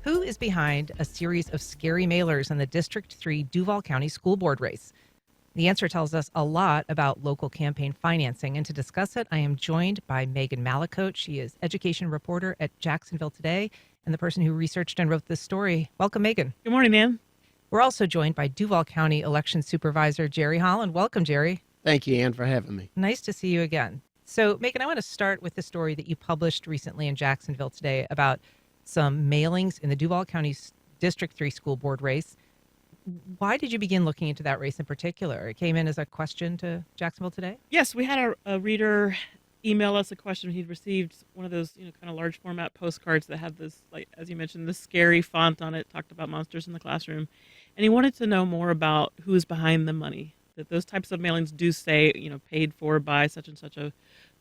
Who is behind a series of scary mailers in the District 3 Duval County School Board race? The answer tells us a lot about local campaign financing. And to discuss it, I am joined by Megan Mallicoat. She is education reporter at Jacksonville Today and the person who researched and wrote this story. Welcome, Megan. Good morning, ma'am. We're also joined by Duval County Election Supervisor Jerry Holland. Welcome, Jerry. Thank you, Ann, for having me. Nice to see you again. So, Megan, I want to start with the story that you published recently in Jacksonville Today about some mailings in the Duval County District 3 School Board race. Why did you begin looking into that race in particular? It came in as a question to Jacksonville Today? Yes, we had a reader email us a question. He'd received one of those, kind of large format postcards that had this, like, as you mentioned, this scary font on it, talked about monsters in the classroom. And he wanted to know more about who is behind the money. That those types of mailings do say, paid for by such and such a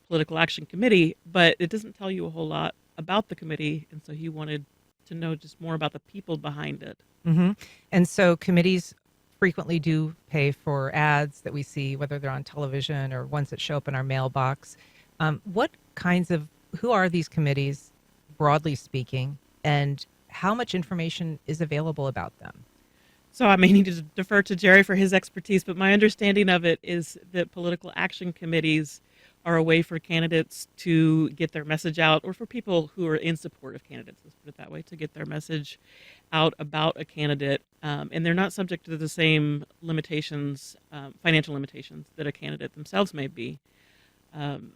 political action committee, but it doesn't tell you a whole lot about the committee. And so he wanted to know just more about the people behind it. Mm-hmm. And so committees frequently do pay for ads that we see, whether they're on television or ones that show up in our mailbox. Who are these committees, broadly speaking, and how much information is available about them? So I may need to defer to Jerry for his expertise, but my understanding of it is that political action committees are a way for candidates to get their message out, or for people who are in support of candidates, let's put it that way, to get their message out about a candidate. And they're not subject to the same limitations, financial limitations, that a candidate themselves may be. And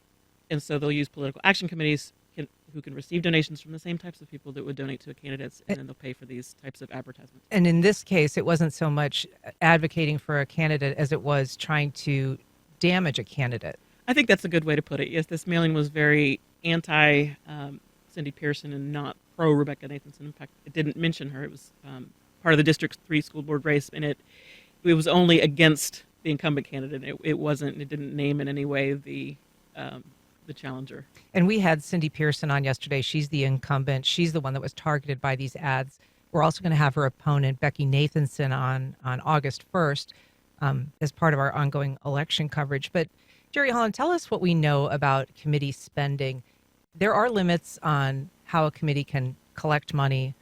so they'll use political action committees who can receive donations from the same types of people that would donate to a candidate, and then they'll pay for these types of advertisements. And in this case, it wasn't so much advocating for a candidate as it was trying to damage a candidate. I think that's a good way to put it. Yes, this mailing was very anti Cindy Pearson and not pro Rebecca Nathanson. In fact, it didn't mention her. It was part of the District 3 School Board race, and it was only against the incumbent candidate. It didn't name in any way the challenger. And we had Cindy Pearson on yesterday. She's the incumbent. She's the one that was targeted by these ads. We're also going to have her opponent, Becky Nathanson, on August 1st as part of our ongoing election coverage. But Jerry Holland, tell us what we know about committee spending. There are limits on how a committee can collect money,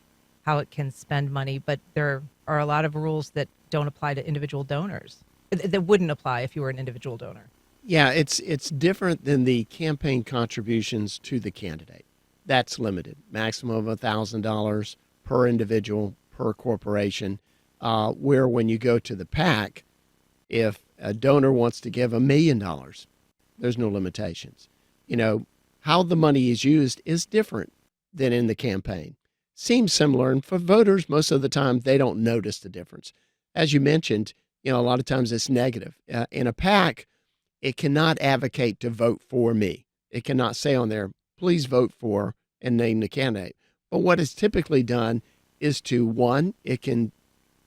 how it can spend money, but there are a lot of rules that don't apply to individual donors, that wouldn't apply if you were an individual donor. Yeah, it's different than the campaign contributions to the candidate. That's limited, maximum of $1,000 per individual, per corporation, where when you go to the PAC, if a donor wants to give $1 million, there's no limitations. How the money is used is different than in the campaign. Seems similar, and for voters, most of the time, they don't notice the difference. As you mentioned, a lot of times it's negative. In a PAC, it cannot advocate to vote for me. It cannot say on there, please vote for and name the candidate. But what is typically done is it can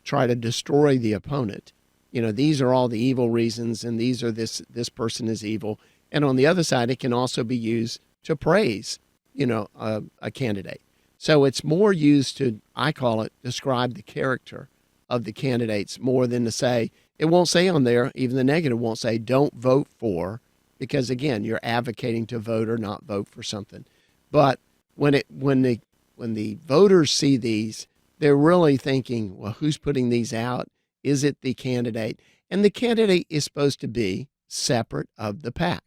try to destroy the opponent. These are all the evil reasons, and these are this person is evil. And on the other side, it can also be used to praise, a candidate. So it's more used to, I call it, describe the character of the candidates more than to say, it won't say on there, even the negative won't say, don't vote for, because again, you're advocating to vote or not vote for something. But when the voters see these, they're really thinking, well, who's putting these out? Is it the candidate? And the candidate is supposed to be separate of the PAC,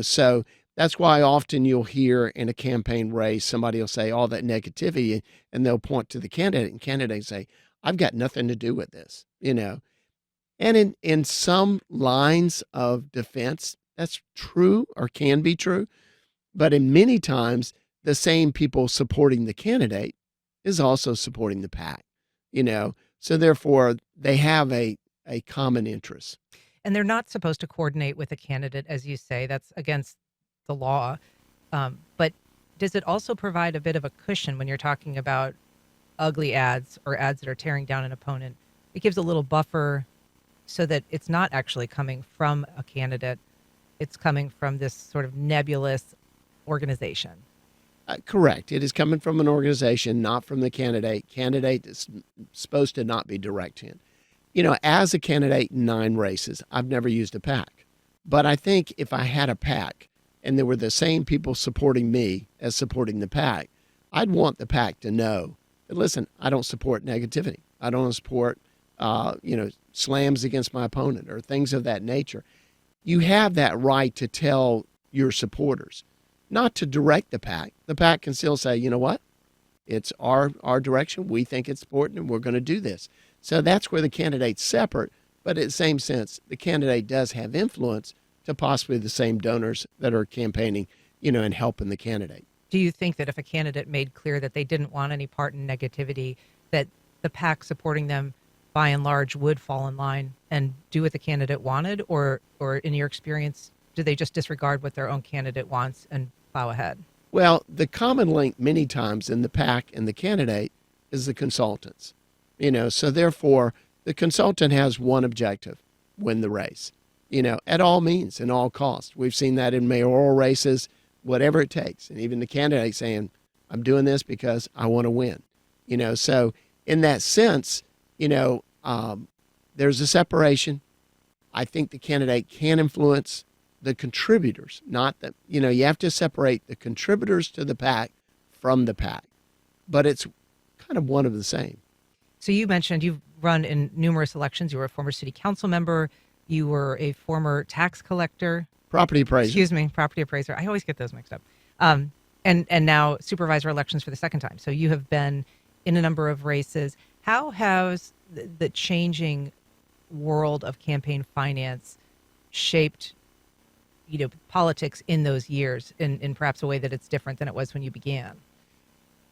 so that's why often you'll hear in a campaign race, somebody will say all that negativity and they'll point to the candidate, and candidates say, I've got nothing to do with this, And in some lines of defense, that's true or can be true. But in many times, the same people supporting the candidate is also supporting the PAC, So therefore, they have a common interest. And they're not supposed to coordinate with a candidate, as you say. That's against the law. But does it also provide a bit of a cushion when you're talking about ugly ads or ads that are tearing down an opponent? It gives a little buffer so that it's not actually coming from a candidate. It's coming from this sort of nebulous organization. Correct. It is coming from an organization, not from the candidate. Candidate is supposed to not be direct in. As a candidate in 9 races, I've never used a PAC. But I think if I had a PAC and there were the same people supporting me as supporting the PAC, I'd want the PAC to know But listen, I don't support negativity. I don't support, slams against my opponent or things of that nature. You have that right to tell your supporters, not to direct the PAC. The PAC can still say, you know what? It's our direction. We think it's important, and we're going to do this. So that's where the candidate's separate. But in the same sense, the candidate does have influence to possibly the same donors that are campaigning, and helping the candidate. Do you think that if a candidate made clear that they didn't want any part in negativity, that the PAC supporting them by and large would fall in line and do what the candidate wanted? Or in your experience, do they just disregard what their own candidate wants and plow ahead? Well, the common link many times in the PAC and the candidate is the consultants. So therefore, the consultant has one objective: win the race, at all means, in all costs. We've seen that in mayoral races, whatever it takes. And even the candidate saying, I'm doing this because I want to win. So in that sense, there's a separation. I think the candidate can influence the contributors, not that, you have to separate the contributors to the PAC from the PAC, but it's kind of one of the same. So you mentioned you've run in numerous elections. You were a former city council member. You were a former tax collector. Property appraiser. Property appraiser. I always get those mixed up. And now supervisor elections for the second time. So you have been in a number of races. How has the changing world of campaign finance shaped, politics in those years in perhaps a way that it's different than it was when you began?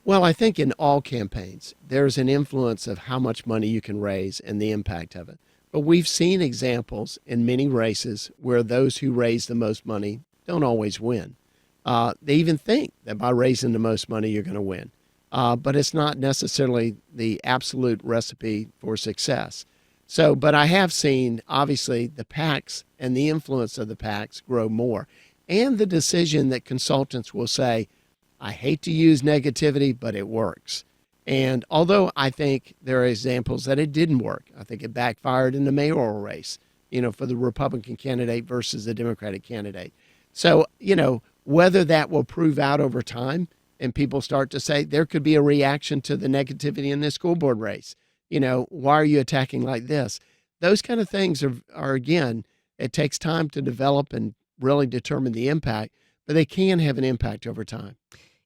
Well, I think in all campaigns, there's an influence of how much money you can raise and the impact of it. But we've seen examples in many races where those who raise the most money don't always win. They even think that by raising the most money, you're going to win. But it's not necessarily the absolute recipe for success. So, but I have seen, obviously, the PACs and the influence of the PACs grow more. And the decision that consultants will say, I hate to use negativity, but it works. And although I think there are examples that it didn't work, I think it backfired in the mayoral race, for the Republican candidate versus the Democratic candidate. So, whether that will prove out over time and people start to say there could be a reaction to the negativity in this school board race. Why are you attacking like this? Those kind of things are again, it takes time to develop and really determine the impact, but they can have an impact over time.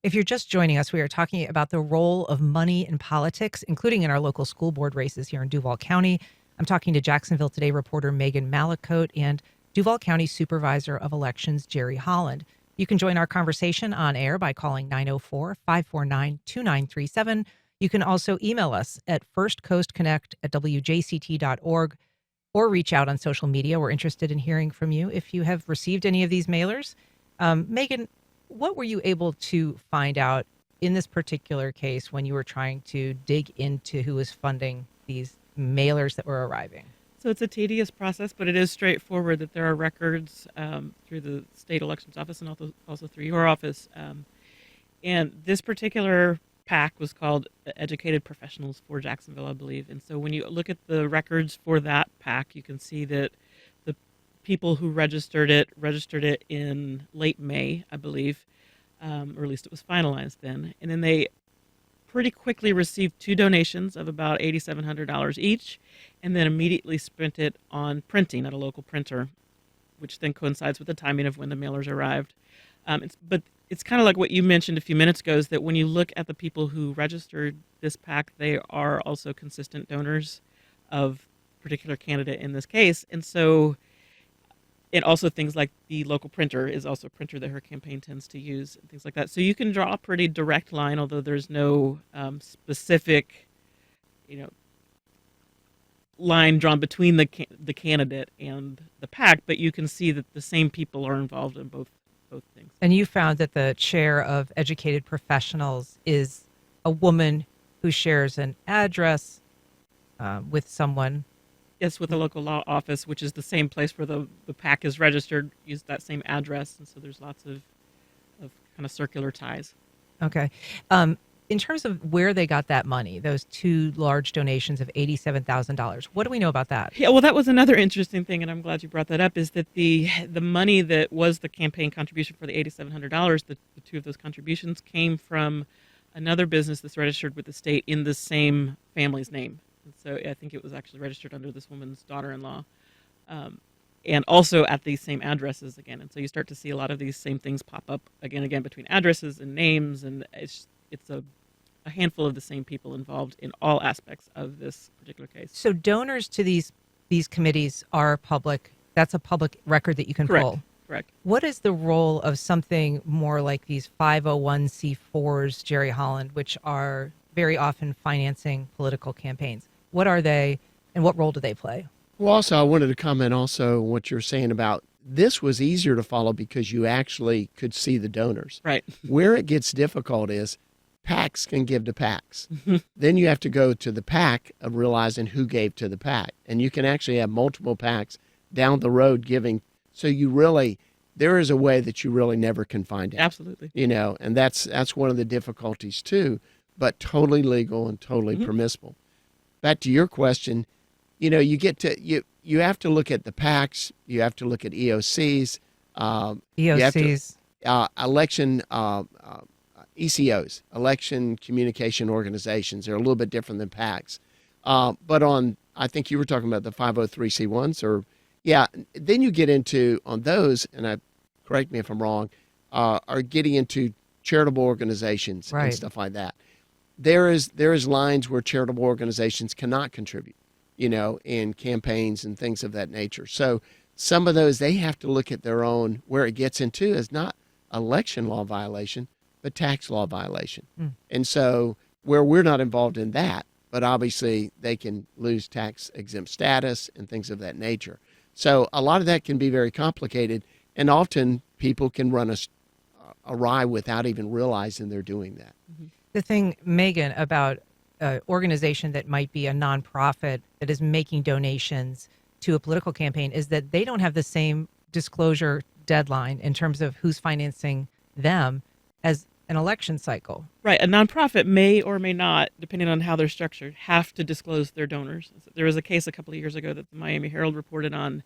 If you're just joining us, we are talking about the role of money in politics, including in our local school board races here in Duval County. I'm talking to Jacksonville Today reporter Megan Mallicoat and Duval County Supervisor of Elections Jerry Holland. You can join our conversation on air by calling 904-549-2937. You can also email us at firstcoastconnect@wjct.org or reach out on social media. We're interested in hearing from you if you have received any of these mailers. Megan, what were you able to find out in this particular case when you were trying to dig into who was funding these mailers that were arriving? So it's a tedious process, but it is straightforward that there are records through the state elections office and also through your office. And this particular PAC was called Educated Professionals for Jacksonville, I believe. And so when you look at the records for that PAC, you can see that the people who registered it in late May, I believe, or at least it was finalized then. And then they pretty quickly received 2 donations of about $8,700 each, and then immediately spent it on printing at a local printer, which then coincides with the timing of when the mailers arrived. But it's kind of like what you mentioned a few minutes ago, is that when you look at the people who registered this PAC, they are also consistent donors of a particular candidate in this case. And so it also things like the local printer is also a printer that her campaign tends to use and things like that. So you can draw a pretty direct line, although there's no specific, line drawn between the candidate and the PAC, but you can see that the same people are involved in both things. And you found that the chair of Educated Professionals is a woman who shares an address with someone. Yes, with the local law office, which is the same place where the PAC is registered, use that same address. And so there's lots of kind of circular ties. Okay. In terms of where they got that money, those 2 large donations of $87,000, what do we know about that? Yeah, well, that was another interesting thing, and I'm glad you brought that up, is that the money that was the campaign contribution for the $8,700, the 2 of those contributions came from another business that's registered with the state in the same family's name. And so I think it was actually registered under this woman's daughter-in-law. And also at these same addresses again. And so you start to see a lot of these same things pop up again and again between addresses and names, and it's a handful of the same people involved in all aspects of this particular case. So donors to these committees are public. That's a public record that you can Correct. pull. Correct. What is the role of something more like these 501c4s, Jerry Holland, which are very often financing political campaigns? What are they, and what role do they play? Well, also, I wanted to comment also on what you're saying about this was easier to follow because you actually could see the donors. Right. Where it gets difficult is PACs can give to PACs. Then you have to go to the PAC of realizing who gave to the PAC. And you can actually have multiple PACs down the road giving. So there is a way that you really never can find out. Absolutely. And that's one of the difficulties too, but totally legal and totally permissible. Back to your question, you have to look at the PACs, you have to look at EOCs, EOCs. election ECOs, election communication organizations. They're a little bit different than PACs. But I think you were talking about the 503c1s, then you get into on those, and correct me if I'm wrong, are getting into charitable organizations and stuff like that. There is lines where charitable organizations cannot contribute, in campaigns and things of that nature. So some of those, they have to look at their own, where it gets into is not election law violation, but tax law violation. And so where we're not involved in that, but obviously they can lose tax exempt status and things of that nature. So a lot of that can be very complicated, and often people can run awry without even realizing they're doing that. The thing, Megan, about an organization that might be a nonprofit that is making donations to a political campaign is that they don't have the same disclosure deadline in terms of who's financing them as an election cycle. Right. A nonprofit may or may not, depending on how they're structured, have to disclose their donors. There was a case a couple of years ago that the Miami Herald reported on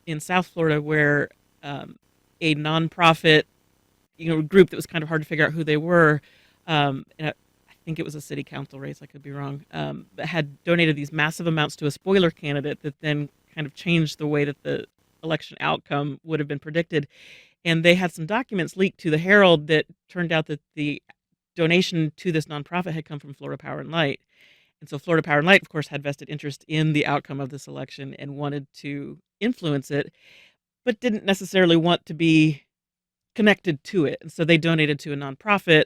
in South Florida where a nonprofit group that was kind of hard to figure out who they were, and I think it was a city council race, I could be wrong, that had donated these massive amounts to a spoiler candidate that then kind of changed the way that the election outcome would have been predicted. And they had some documents leaked to the Herald that turned out that the donation to this nonprofit had come from Florida Power and Light. And so Florida Power and Light, of course, had vested interest in the outcome of this election and wanted to influence it, but didn't necessarily want to be connected to it. And so they donated to a nonprofit.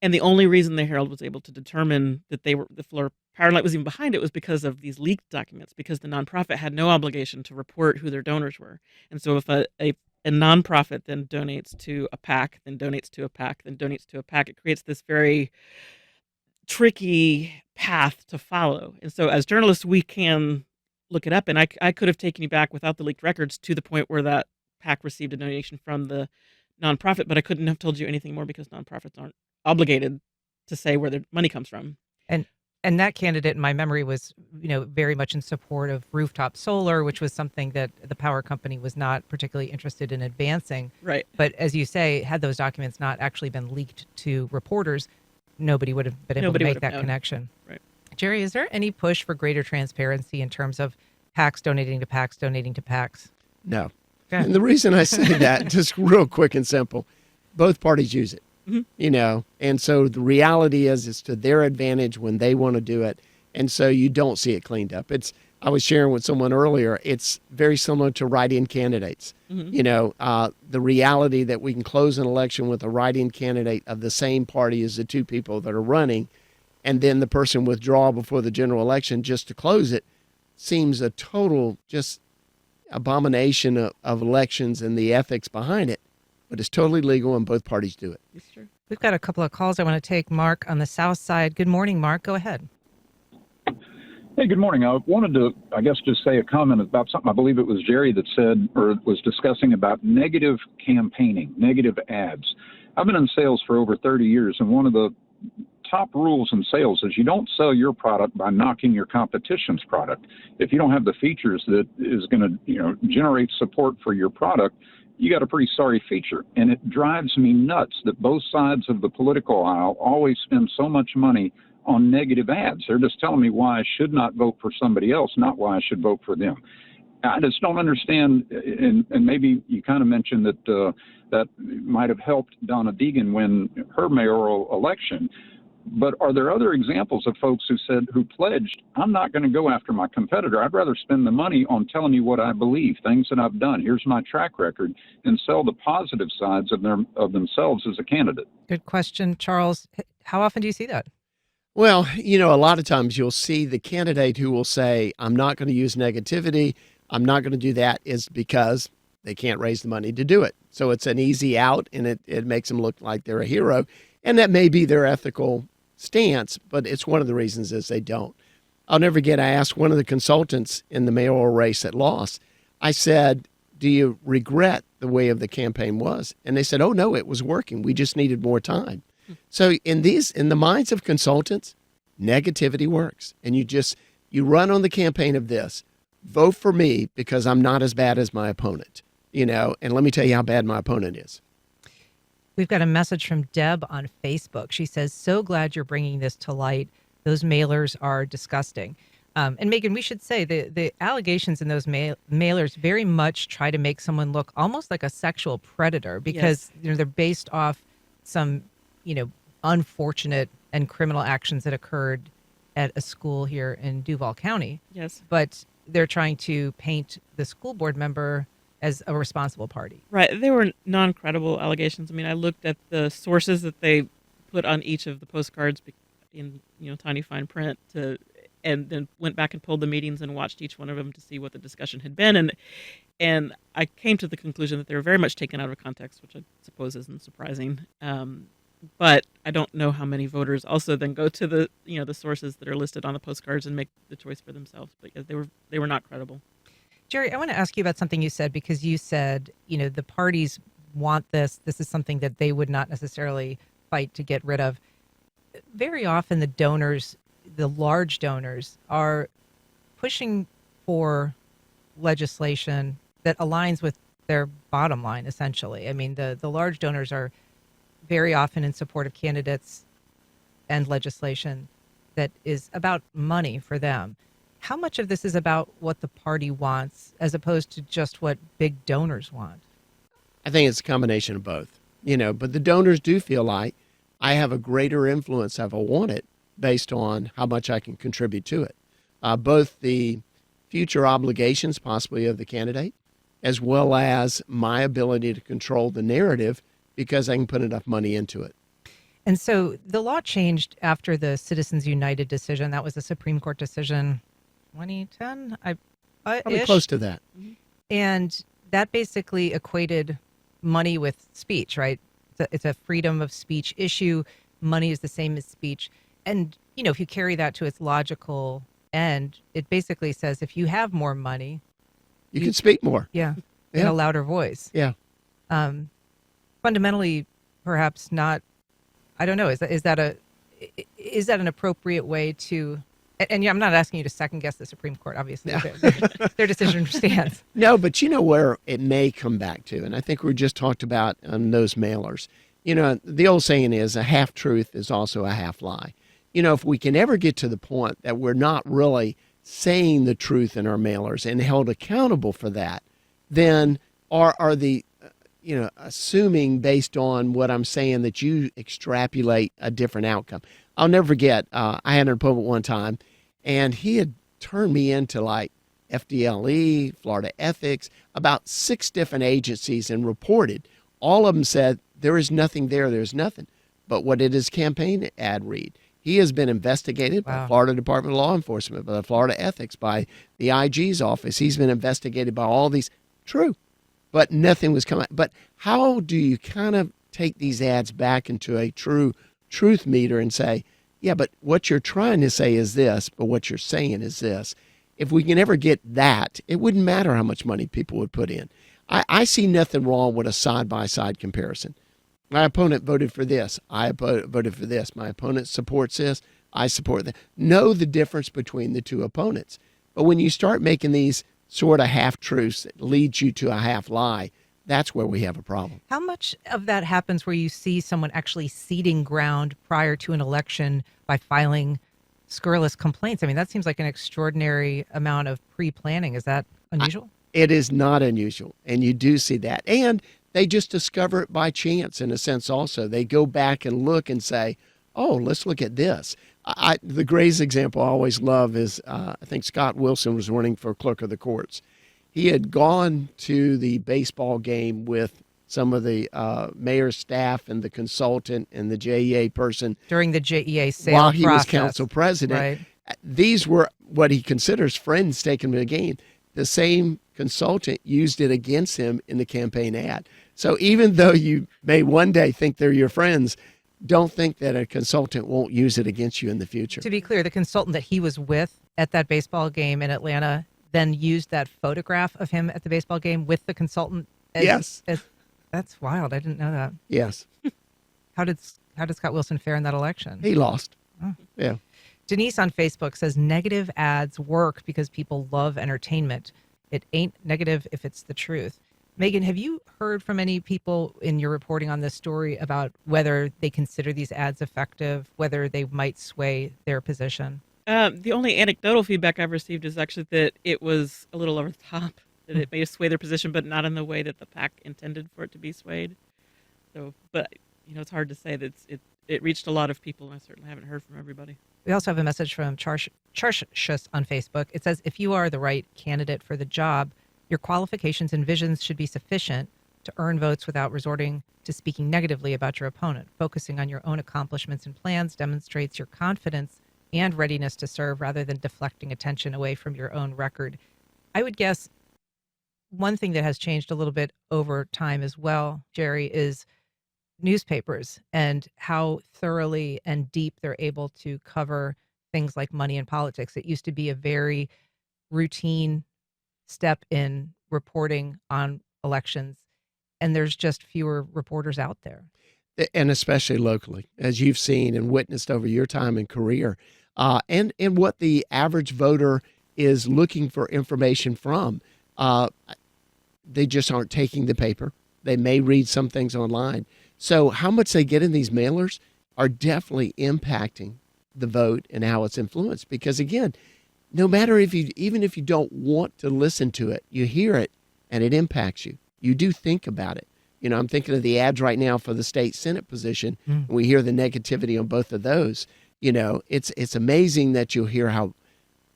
And the only reason the Herald was able to determine that the Florida Power and Light was even behind it was because of these leaked documents, because the nonprofit had no obligation to report who their donors were. And so if a nonprofit then donates to a PAC, then donates to a PAC, then donates to a PAC, it creates this very tricky path to follow. And so as journalists, we can look it up. And I could have taken you back without the leaked records to the point where that PAC received a donation from the nonprofit, but I couldn't have told you anything more because nonprofits aren't obligated to say where their money comes from. And that candidate in my memory was, very much in support of rooftop solar, which was something that the power company was not particularly interested in advancing. Right. But as you say, had those documents not actually been leaked to reporters, nobody would have been able to make that connection. Right. Jerry, is there any push for greater transparency in terms of PACs donating to PACs? No. Okay. And the reason I say that, just real quick and simple, both parties use it. And so the reality is it's to their advantage when they want to do it. And so you don't see it cleaned up. I was sharing with someone earlier, it's very similar to write-in candidates. The reality that we can close an election with a write-in candidate of the same party as the two people that are running, and then the person withdraw before the general election just to close it, seems a total just abomination of elections and the ethics behind it. But it's totally legal and both parties do it. That's true. We've got a couple of calls. I want to take Mark on the south side. Good morning, Mark. Go ahead. Hey, good morning. I wanted to, just say a comment about something I believe it was Jerry that said or was discussing about negative campaigning, negative ads. I've been in sales for over 30 years, and one of the top rules in sales is you don't sell your product by knocking your competition's product. If you don't have the features that is going to, generate support for your product, you got a pretty sorry feature. And it drives me nuts that both sides of the political aisle always spend so much money on negative ads. They're just telling me why I should not vote for somebody else, not why I should vote for them. I just don't understand, and maybe you kind of mentioned that that might have helped Donna Deegan win her mayoral election. But are there other examples of folks who pledged, I'm not going to go after my competitor. I'd rather spend the money on telling you what I believe, things that I've done. Here's my track record, and sell the positive sides of themselves as a candidate. Good question, Charles. How often do you see that? Well, a lot of times you'll see the candidate who will say, I'm not going to use negativity, I'm not going to do that, is because they can't raise the money to do it. So it's an easy out, and it makes them look like they're a hero. And that may be their ethical stance, but it's one of the reasons is they don't. I'll never forget, I asked one of the consultants in the mayoral race that lost, I said, do you regret the way of the campaign was? And they said, oh, no, it was working. We just needed more time. So in the minds of consultants, negativity works. And you run on the campaign of this, vote for me because I'm not as bad as my opponent, and let me tell you how bad my opponent is. We've got a message from Deb on Facebook. She says, so glad you're bringing this to light. Those mailers are disgusting. And Megan, we should say the allegations in those mailers very much try to make someone look almost like a sexual predator because they're based off some, unfortunate and criminal actions that occurred at a school here in Duval County. Yes. But they're trying to paint the school board member as a responsible party. Right. They were non-credible allegations. I mean, I looked at the sources that they put on each of the postcards in, tiny fine print and then went back and pulled the meetings and watched each one of them to see what the discussion had been. And I came to the conclusion that they were very much taken out of context, which I suppose isn't surprising. But I don't know how many voters also then go to the sources that are listed on the postcards and make the choice for themselves. But yeah, they were not credible. Jerry, I want to ask you about something you said, because you said, the parties want this. This is something that they would not necessarily fight to get rid of. Very often the donors, the large donors, are pushing for legislation that aligns with their bottom line, essentially. I mean, the large donors are very often in support of candidates and legislation that is about money for them. How much of this is about what the party wants as opposed to just what big donors want? I think it's a combination of both, but the donors do feel like I have a greater influence if I want it based on how much I can contribute to it. Both the future obligations possibly of the candidate, as well as my ability to control the narrative because I can put enough money into it. And so the law changed after the Citizens United decision. That was a Supreme Court decision, 2010, Probably close to that. And that basically equated money with speech, right? It's a freedom of speech issue. Money is the same as speech. And, if you carry that to its logical end, it basically says if you have more money, you can speak more. Yeah. In a louder voice. Yeah. Fundamentally, perhaps not. I don't know. Is that an appropriate way to? And I'm not asking you to second guess the Supreme Court. Obviously, their decision stands. No, but where it may come back to, and I think we just talked about those mailers. The old saying is a half truth is also a half lie. If we can ever get to the point that we're not really saying the truth in our mailers and held accountable for that, then are the assuming based on what I'm saying that you extrapolate a different outcome. I'll never forget, I had an opponent one time, and he had turned me into like FDLE, Florida Ethics, about 6 different agencies, and reported. All of them said, there is nothing there, there's nothing. But what did his campaign ad read? He has been investigated by Florida Department of Law Enforcement, by the Florida Ethics, by the IG's office. He's been investigated by all these. True. But nothing was coming. But how do you kind of take these ads back into a true truth meter and say, yeah, but what you're trying to say is this, but what you're saying is this. If we can ever get that, it wouldn't matter how much money people would put in. I see nothing wrong with a side-by-side comparison. My opponent voted for this. I voted for this. My opponent supports this. I support that. Know the difference between the two opponents. But when you start making these sort of half-truths that lead you to a half-lie, That's where we have a problem. How much of that happens where you see someone actually ceding ground prior to an election by filing scurrilous complaints? I mean, that seems like an extraordinary amount of pre-planning. Is that unusual? It is not unusual, and you do see that. And they just discover it by chance, in a sense also. They go back and look and say, oh, let's look at this. The greatest example I always love is I think Scott Wilson was running for clerk of the courts. He had gone to the baseball game with some of the mayor's staff and the consultant and the JEA person During the JEA sale while he was process. council president. Right. These were what he considers friends taking him to the game. The same consultant used it against him in the campaign ad. So even though you may one day think they're your friends, don't think that a consultant won't use it against you in the future. To be clear, the consultant that he was with at that baseball game in Atlanta then used that photograph of him at the baseball game with the consultant. Yes. That's wild. I didn't know that. Yes. How did Scott Wilson fare in that election? He lost. Oh. Yeah. Denise on Facebook says negative ads work because people love entertainment. It ain't negative if it's the truth. Megan, have you heard from any people in your reporting on this story about whether they consider these ads effective, whether they might sway their position? The only anecdotal feedback I've received is actually that it was a little over the top, that it may sway their position, but not in the way that the PAC intended for it to be swayed. So, but it's hard to say that it reached a lot of people, and I certainly haven't heard from everybody. We also have a message from Charshus on Facebook. It says, if you are the right candidate for the job, your qualifications and visions should be sufficient to earn votes without resorting to speaking negatively about your opponent. Focusing on your own accomplishments and plans demonstrates your confidence and readiness to serve rather than deflecting attention away from your own record. I would guess one thing that has changed a little bit over time as well, Jerry, is newspapers and how thoroughly and deep they're able to cover things like money and politics. It used to be a very routine step in reporting on elections, and there's just fewer reporters out there. And especially locally, as you've seen and witnessed over your time and career, and what the average voter is looking for information from. They just aren't taking the paper. They may read some things online. So how much they get in these mailers are definitely impacting the vote and how it's influenced. Because again, no matter even if you don't want to listen to it, you hear it and it impacts you. You do think about it. I'm thinking of the ads right now for the state Senate position. And we hear the negativity on both of those. It's amazing that you'll hear how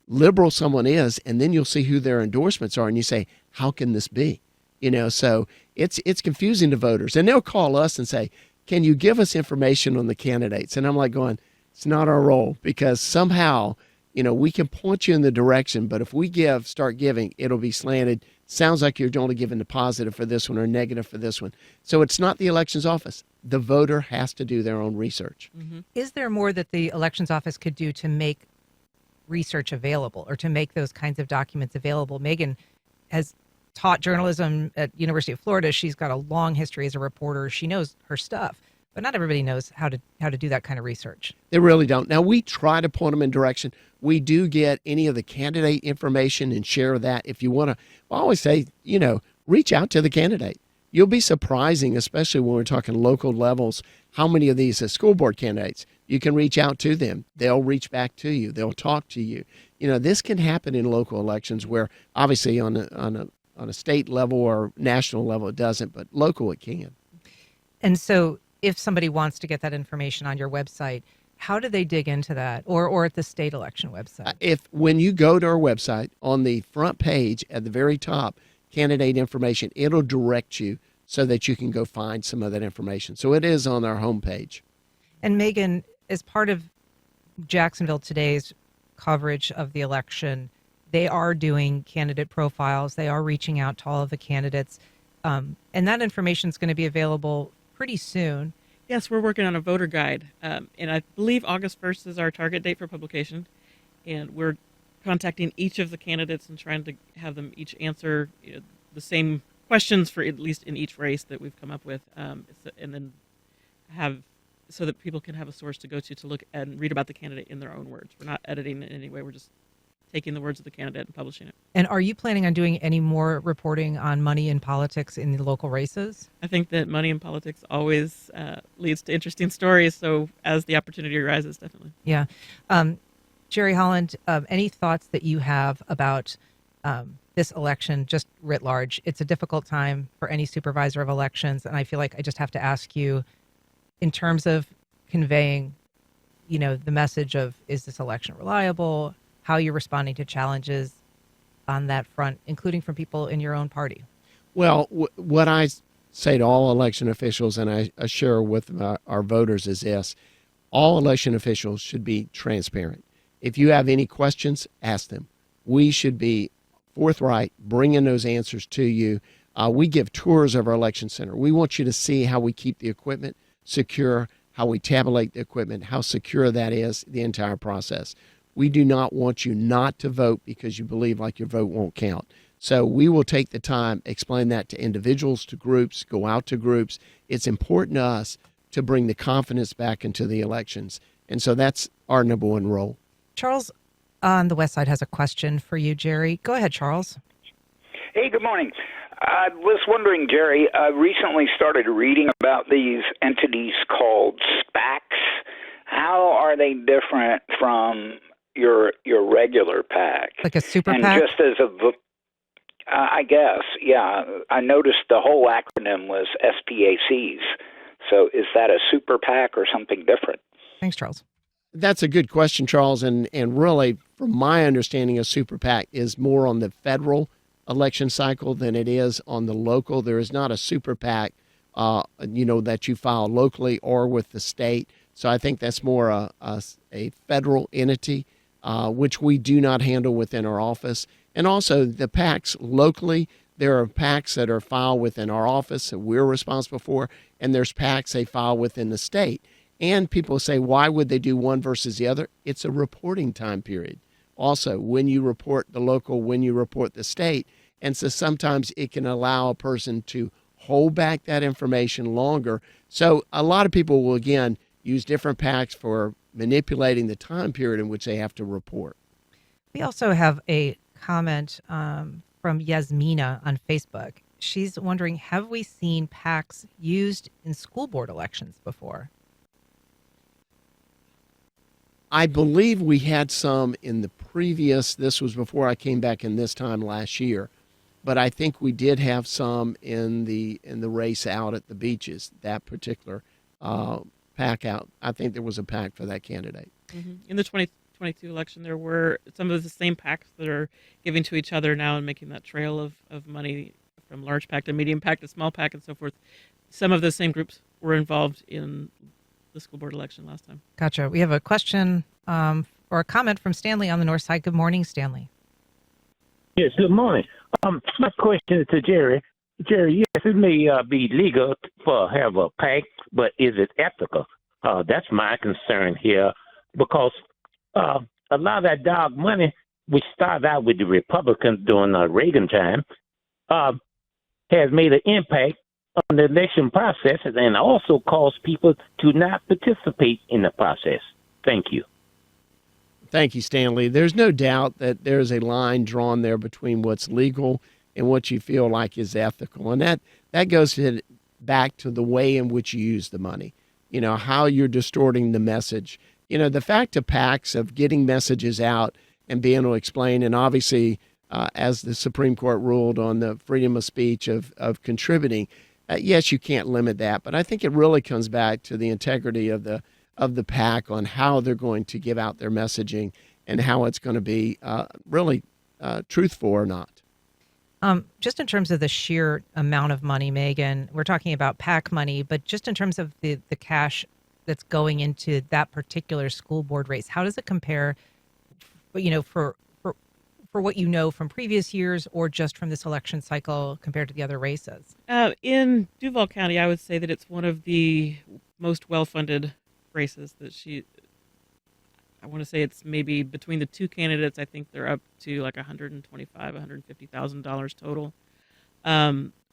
liberal someone is, and then you'll see who their endorsements are, and you say, how can this be? So it's confusing to voters. And they'll call us and say, can you give us information on the candidates? And I'm like going, it's not our role, because somehow, we can point you in the direction, but if we start giving, it'll be slanted. Sounds like you're only giving the positive for this one or negative for this one. So it's not the elections office. The voter has to do their own research. Mm-hmm. Is there more that the elections office could do to make research available or to make those kinds of documents available? Megan has taught journalism at University of Florida. She's got a long history as a reporter. She knows her stuff, but not everybody knows how to do that kind of research. They really don't. Now, we try to point them in direction. We do get any of the candidate information and share that. If you want to, I always say, reach out to the candidate. You'll be surprising, especially when we're talking local levels, how many of these school board candidates, you can reach out to them. They'll reach back to you. They'll talk to you. This can happen in local elections where obviously on a state level or national level it doesn't, but local it can. And so if somebody wants to get that information on your website, how do they dig into that, or at the state election website? When you go to our website, on the front page at the very top, candidate information, it'll direct you so that you can go find some of that information. So it is on our homepage. And Megan, as part of Jacksonville Today's coverage of the election, they are doing candidate profiles. They are reaching out to all of the candidates. And that information is going to be available pretty soon. Yes, we're working on a voter guide, and I believe August 1st is our target date for publication, and we're contacting each of the candidates and trying to have them each answer the same questions for at least in each race that we've come up with, and then have so that people can have a source to go to look and read about the candidate in their own words. We're not editing in any way. We're just taking the words of the candidate and publishing it. And are you planning on doing any more reporting on money in politics in the local races? I think that money in politics always leads to interesting stories. So as the opportunity arises, definitely. Yeah. Jerry Holland, any thoughts that you have about this election just writ large? It's a difficult time for any supervisor of elections. And I feel like I just have to ask you, in terms of conveying, the message of, is this election reliable? How you're responding to challenges on that front, including from people in your own party? Well, what I say to all election officials, and I share with our voters, is this: all election officials should be transparent. If you have any questions, ask them. We should be forthright, bringing those answers to you. We give tours of our election center. We want you to see how we keep the equipment secure, how we tabulate the equipment, how secure that is, the entire process. We do not want you not to vote because you believe like your vote won't count. So we will take the time, explain that to individuals, to groups, go out to groups. It's important to us to bring the confidence back into the elections. And so that's our number one role. Charles on the West Side has a question for you, Jerry. Go ahead, Charles. Hey, good morning. I was wondering, Jerry, I recently started reading about these entities called SPACs. How are they different from your regular PAC? Like a super and PAC? Just as I guess, yeah, I noticed the whole acronym was SPACs. So is that a super PAC or something different? Thanks, Charles. That's a good question, Charles. And really, from my understanding, a super PAC is more on the federal election cycle than it is on the local. There is not a super PAC, that you file locally or with the state. So I think that's more a federal entity, which we do not handle within our office. And also the PACs locally, there are PACs that are filed within our office that we're responsible for, and there's PACs they file within the state. And people say, why would they do one versus the other? It's a reporting time period. Also, when you report the local, when you report the state. And so sometimes it can allow a person to hold back that information longer. So a lot of people will, again, use different PACs for manipulating the time period in which they have to report. We also have a comment from Yasmina on Facebook. She's wondering, have we seen PACs used in school board elections before? I believe we had some in the previous, this was before I came back in this time last year, but I think we did have some in the race out at the beaches, that particular PAC out. I think there was a PAC for that candidate. Mm-hmm. In the 2022 election, there were some of the same PACs that are giving to each other now and making that trail of money from large PAC to medium PAC to small PAC and so forth. Some of the same groups were involved in the school board election last time. Gotcha. We have a question or a comment from Stanley on the North Side. Good morning, Stanley. Yes, good morning. My question is to Jerry. Jerry, yes, it may be legal for have a PAC, but is it ethical? That's my concern here, because a lot of that dog money, which started out with the Republicans during the Reagan time, has made an impact on the election process and also caused people to not participate in the process. Thank you. Thank you, Stanley. There's no doubt that there's a line drawn there between what's legal and what you feel like is ethical. And that goes back to the way in which you use the money, how you're distorting the message. The fact of PACs, of getting messages out and being able to explain, and obviously, as the Supreme Court ruled on the freedom of speech of contributing, yes, you can't limit that. But I think it really comes back to the integrity of the PAC on how they're going to give out their messaging and how it's going to be really truthful or not. Just in terms of the sheer amount of money, Megan, we're talking about PAC money, but just in terms of the cash that's going into that particular school board race, how does it compare, for what you know from previous years or just from this election cycle compared to the other races? In Duval County, I would say that it's one of the most well-funded races that I want to say it's maybe between the two candidates, I think they're up to like $125,000, $150,000 total,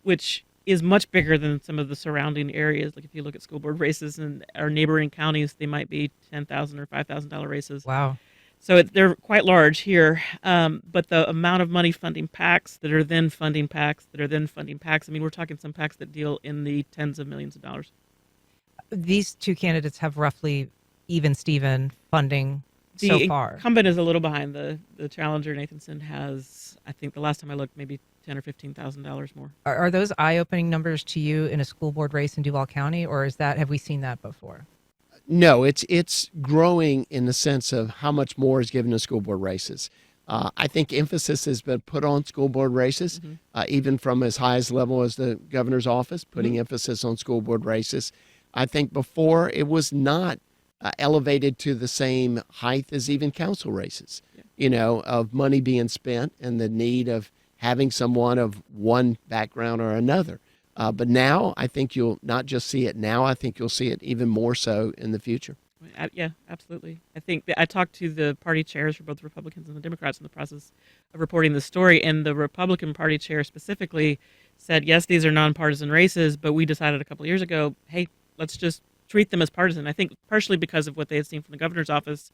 which is much bigger than some of the surrounding areas. Like if you look at school board races in our neighboring counties, they might be $10,000 or $5,000 races. Wow. So they're quite large here, but the amount of money funding PACs that are then funding PACs that are then funding PACs, I mean, we're talking some PACs that deal in the tens of millions of dollars. These two candidates have roughly even Steven funding The so far. incumbent is a little behind. The challenger, Nathanson, has, I think the last time I looked, maybe $10,000 or $15,000 more. Are those eye-opening numbers to you in a school board race in Duval County, or have we seen that before? No, it's growing in the sense of how much more is given to school board races. I think emphasis has been put on school board races, even from as high as level as the governor's office, putting emphasis on school board races. I think before it was not elevated to the same height as even council races, of money being spent and the need of having someone of one background or another. But now I think you'll not just see it now, I think you'll see it even more so in the future. Yeah, absolutely. I think I talked to the party chairs for both the Republicans and the Democrats in the process of reporting the story, and the Republican Party chair specifically said, yes, these are nonpartisan races, but we decided a couple of years ago, hey, let's just treat them as partisan. I think partially because of what they had seen from the governor's office,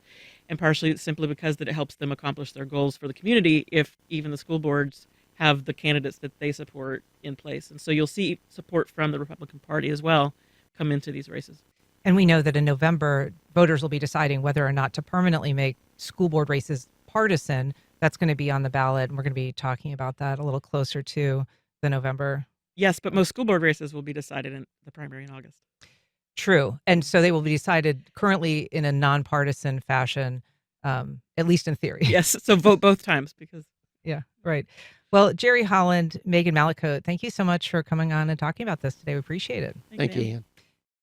and partially simply because that it helps them accomplish their goals for the community if even the school boards have the candidates that they support in place. And so you'll see support from the Republican Party as well come into these races. And we know that in November, voters will be deciding whether or not to permanently make school board races partisan. That's going to be on the ballot, and we're going to be talking about that a little closer to the November. Yes, but most school board races will be decided in the primary in August. True. And so they will be decided currently in a nonpartisan fashion, at least in theory. Yes, so vote both times because... Yeah, right. Well, Jerry Holland, Megan Mallicoat, thank you so much for coming on and talking about this today. We appreciate it. Thank you, Ann.